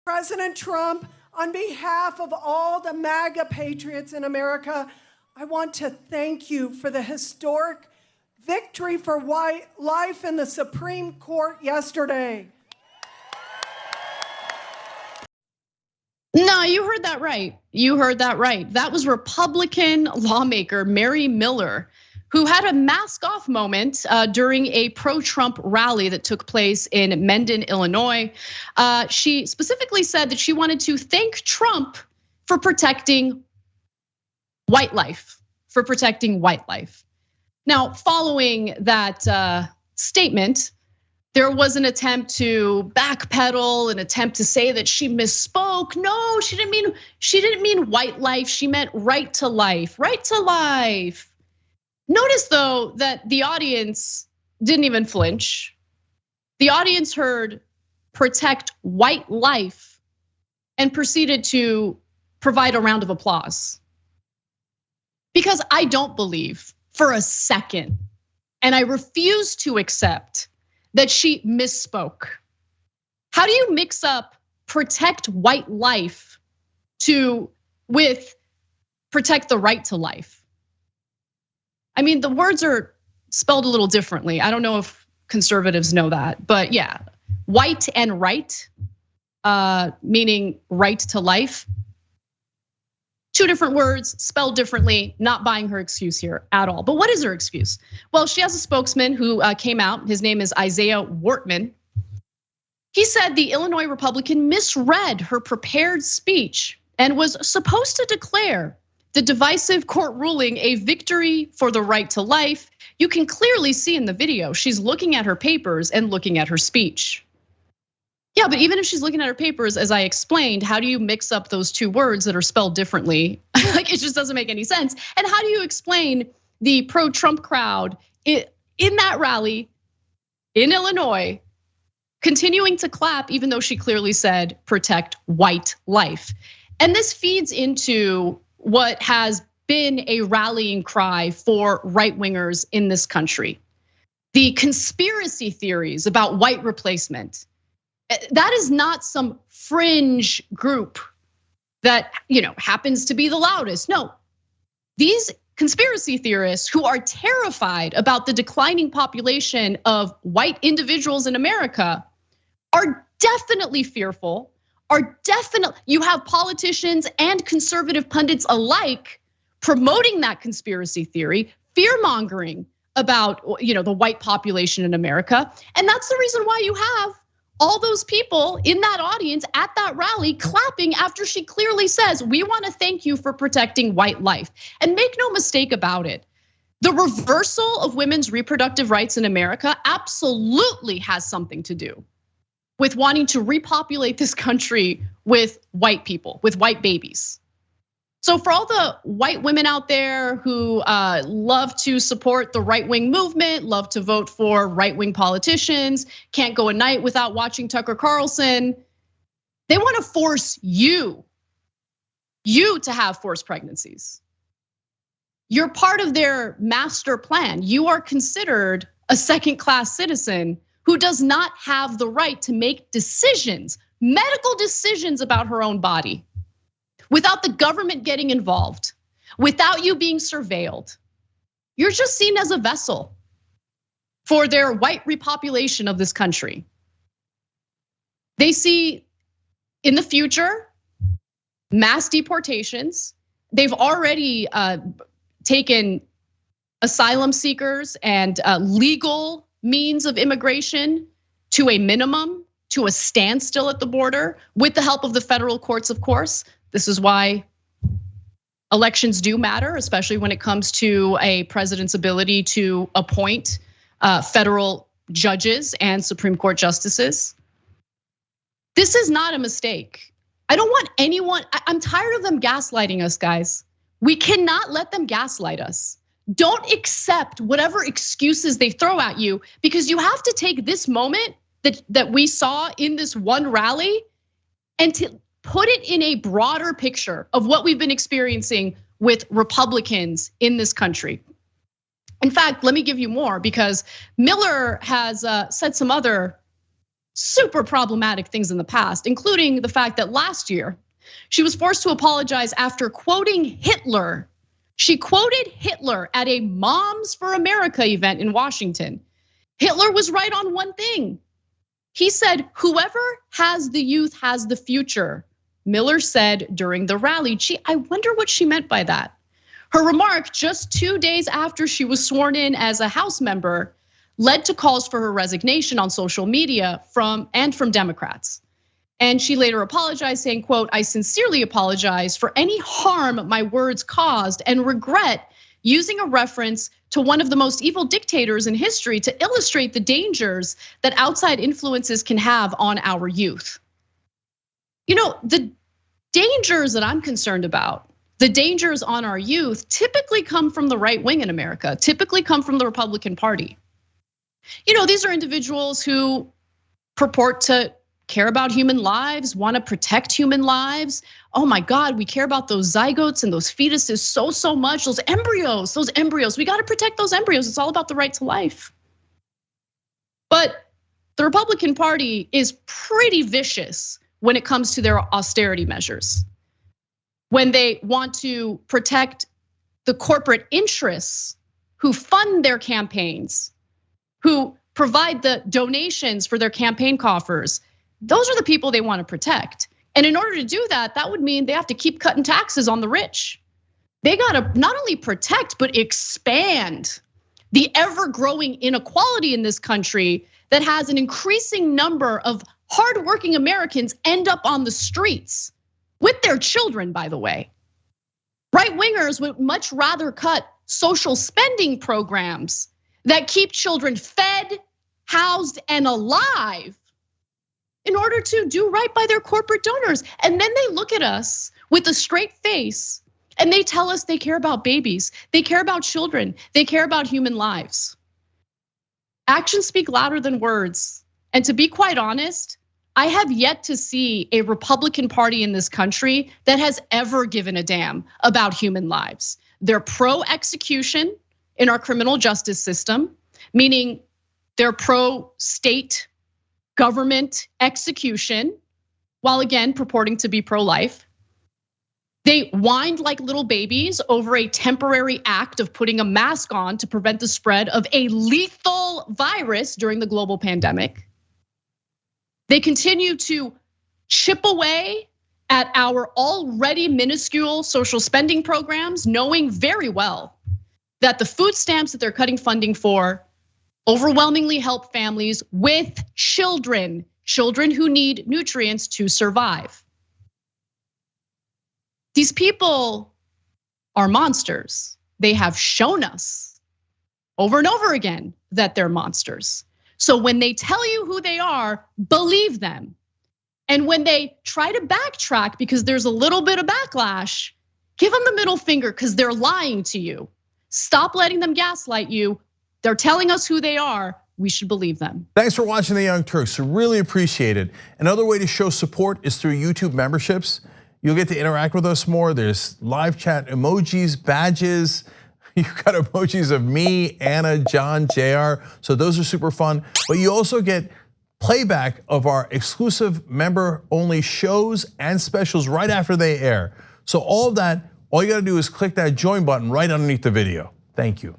President Trump, on behalf of all the MAGA patriots in America, I want to thank you for the historic victory for life in the Supreme Court yesterday. No, you heard that right. You heard that right. That was Republican lawmaker Mary Miller, who had a mask off moment during a pro-Trump rally that took place in Mendon, Illinois. She specifically said that she wanted to thank Trump for protecting white life, Now, following that statement, there was an attempt to backpedal, an attempt to say that she misspoke. No, she didn't mean white life. She meant right to life, right to life. Notice though that the audience didn't even flinch. The audience heard protect white life and proceeded to provide a round of applause. Because I don't believe for a second, and I refuse to accept that she misspoke. How do you mix up protect white life with protect the right to life? I mean, the words are spelled a little differently. I don't know if conservatives know that, but yeah, white and right, meaning right to life. Two different words spelled differently, not buying her excuse here at all. But what is her excuse? Well, she has a spokesman who came out. His name is Isaiah Wortman. He said the Illinois Republican misread her prepared speech and was supposed to declare the divisive court ruling a victory for the right to life. You can clearly see in the video, she's looking at her papers and looking at her speech. Yeah, but even if she's looking at her papers, as I explained, how do you mix up those two words that are spelled differently? Like, it just doesn't make any sense. And how do you explain the pro-Trump crowd in that rally in Illinois continuing to clap, even though she clearly said protect white life? And this feeds into what has been a rallying cry for right-wingers in this country. The conspiracy theories about white replacement. That is not some fringe group that happens to be the loudest. No, these conspiracy theorists who are terrified about the declining population of white individuals in America are definitely fearful. You have politicians and conservative pundits alike promoting that conspiracy theory, fear-mongering about the white population in America. And that's the reason why you have all those people in that audience at that rally clapping after she clearly says, we want to thank you for protecting white life. And make no mistake about it, the reversal of women's reproductive rights in America absolutely has something to do with wanting to repopulate this country with white people, with white babies. So for all the white women out there who love to support the right-wing movement, love to vote for right-wing politicians, can't go a night without watching Tucker Carlson, they want to force you to have forced pregnancies. You're part of their master plan. You are considered a second-class citizen who does not have the right to make decisions, medical decisions about her own body, without the government getting involved, without you being surveilled. You're just seen as a vessel for their white repopulation of this country. They see in the future mass deportations. They've already taken asylum seekers and legal means of immigration to a minimum, to a standstill at the border, with the help of the federal courts, of course. This is why elections do matter, especially when it comes to a president's ability to appoint federal judges and Supreme Court justices. This is not a mistake. I don't want anyone, I'm tired of them gaslighting us, guys. We cannot let them gaslight us. Don't accept whatever excuses they throw at you, because you have to take this moment that we saw in this one rally and to put it in a broader picture of what we've been experiencing with Republicans in this country. In fact, let me give you more, because Miller has said some other super problematic things in the past, including the fact that last year she was forced to apologize after quoting Hitler. She quoted Hitler at a Moms for America event in Washington. Hitler was right on one thing. He said, "Whoever has the youth has the future," Miller said during the rally. Gee, I wonder what she meant by that. Her remark just 2 days after she was sworn in as a House member led to calls for her resignation on social media from Democrats. And she later apologized, saying, quote, "I sincerely apologize for any harm my words caused and regret using a reference to one of the most evil dictators in history to illustrate the dangers that outside influences can have on our youth." You know, the dangers that I'm concerned about, the dangers on our youth, typically come from the right wing in America, typically come from the Republican Party. You know, these are individuals who purport to care about human lives, want to protect human lives. Oh my God, we care about those zygotes and those fetuses so much, those embryos, we got to protect those embryos. It's all about the right to life. But the Republican Party is pretty vicious when it comes to their austerity measures. When they want to protect the corporate interests who fund their campaigns, who provide the donations for their campaign coffers, those are the people they want to protect. And in order to do that, that would mean they have to keep cutting taxes on the rich. They got to not only protect, but expand the ever-growing inequality in this country that has an increasing number of hardworking Americans end up on the streets with their children, by the way. Right-wingers would much rather cut social spending programs that keep children fed, housed, and alive in order to do right by their corporate donors. And then they look at us with a straight face and they tell us they care about babies, they care about children, they care about human lives. Actions speak louder than words. And to be quite honest, I have yet to see a Republican Party in this country that has ever given a damn about human lives. They're pro-execution in our criminal justice system, meaning they're pro-state government execution, while again purporting to be pro-life. They whined like little babies over a temporary act of putting a mask on to prevent the spread of a lethal virus during the global pandemic. They continue to chip away at our already minuscule social spending programs, knowing very well that the food stamps that they're cutting funding for overwhelmingly help families with children who need nutrients to survive. These people are monsters. They have shown us over and over again that they're monsters. So when they tell you who they are, believe them. And when they try to backtrack because there's a little bit of backlash, give them the middle finger because they're lying to you. Stop letting them gaslight you. They're telling us who they are. We should believe them. Thanks for watching The Young Turks. Really appreciate it. Another way to show support is through YouTube memberships. You'll get to interact with us more. There's live chat emojis, badges. You've got emojis of me, Anna, John, JR. So those are super fun. But you also get playback of our exclusive member-only shows and specials right after they air. So all of that, all you gotta do is click that join button right underneath the video. Thank you.